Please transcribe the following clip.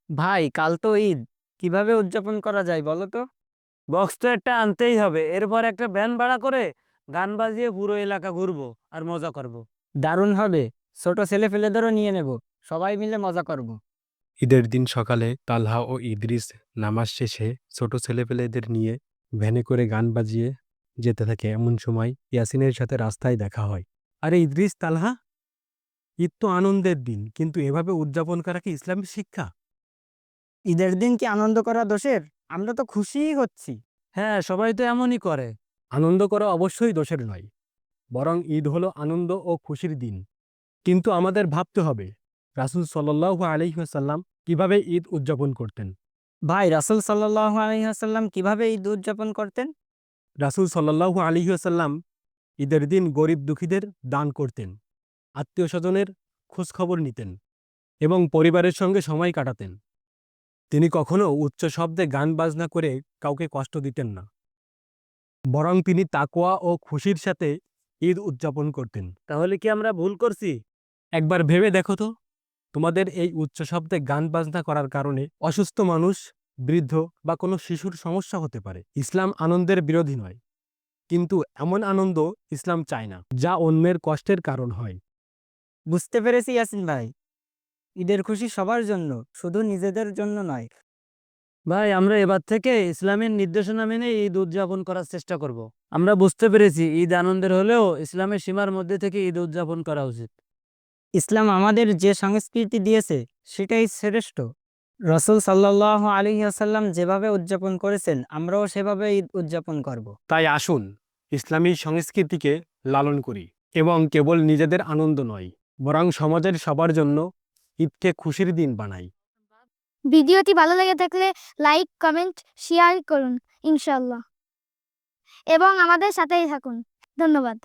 ভাই কাল তো ঈদ, কিভাবে উদযাপন করা যায় বলো তো? বক্স তো একটা আনতেই হবে, এরপর একটা ভ্যান ভাড়া করে গান বাজিয়ে পুরো এলাকা ঘুরবো আর মজা করব। দারুণ হবে। ছোট ছেলে ফেলেদেরও নিয়ে নেব, সবাই মিলে মজা করব। ঈদের দিন সকালে তালহা ও ইদ্রিস নামাজ শেষে ছোট ছেলেপেলেদের নিয়ে ভ্যানে করে গান বাজিয়ে যেতে থাকে। এমন সময় ইয়াসিনের সাথে রাস্তায় দেখা হয়। আরে ইদ্রিস, তালহা, ঈদ তো আনন্দের দিন, কিন্তু এভাবে উদযাপন করা কি ইসলামের শিক্ষা? ঈদের দিন কি আনন্দ করা দোষের? আমরা তো খুশিই হচ্ছি। হ্যাঁ, সবাই তো এমনই করে। আনন্দ করা অবশ্যই দোষের নয়, বরং ঈদ হলো আনন্দ ও খুশির দিন। কিন্তু আমাদের ভাবতে হবে রাসূল সাল্লাল্লাহু আলাইহি ওয়াসাল্লাম কিভাবে ঈদ উদযাপন করতেন। ভাই, রাসূল সাল্লাল্লাহু আলাইহি ওয়াসাল্লাম কিভাবে ঈদ উদযাপন করতেন? রাসূল সাল্লাল্লাহু আলাইহি ওয়াসাল্লাম ঈদের দিন গরিব দুঃখীদের দান করতেন, আত্মীয়স্বজনের খোঁজখবর নিতেন এবং পরিবারের সঙ্গে সময় কাটাতেন। তিনি কখনো উচ্চ শব্দে গান বাজনা করে কাউকে কষ্ট দিতেন না, বরং তিনি তাকওয়া ও খুশির সাথে ঈদ উদযাপন করতেন। তাহলে কি আমরা ভুল করছি? একবার ভেবে দেখো তো, তোমাদের এই উচ্চ শব্দে গান বাজনা করার কারণে অসুস্থ মানুষ, বৃদ্ধ বা কোনো শিশুর সমস্যা হতে পারে। ইসলাম আনন্দের বিরোধী নয়, কিন্তু এমন আনন্দ ইসলাম চায় না যা অন্যের কষ্টের কারণ হয়। বুঝতে পেরেছি ইয়াসিন ভাই। ঈদের খুশি সবার জন্য, শুধু নিজেদের জন্য নয়। ভাই, আমরা এবার থেকে ইসলামের নির্দেশনা মেনে ঈদ উদযাপন করার চেষ্টা করব। আমরা বুঝতে পেরেছি ঈদ আনন্দের হলেও ইসলামের সীমার মধ্যে থেকে ঈদ উদযাপন করা উচিত। ইসলাম আমাদের যে সংস্কৃতি দিয়েছে সেটাই শ্রেষ্ঠ। রাসূল সাল্লাল্লাহু আলাইহি ওয়াসাল্লাম যেভাবে উদযাপন করেছেন, আমরাও সেভাবে ঈদ উদযাপন করব। তাই আসুন ইসলামী সংস্কৃতিকে লালন করি এবং কেবল নিজেদের আনন্দ নয়, বরং সমাজের সবার জন্য ঈদকে খুশির দিন বানাই। ভিডিওটি ভালো লেগে থাকলে লাইক, কমেন্ট, শেয়ার করুন ইনশাআল্লাহ এবং আমাদের সাথেই থাকুন। ধন্যবাদ।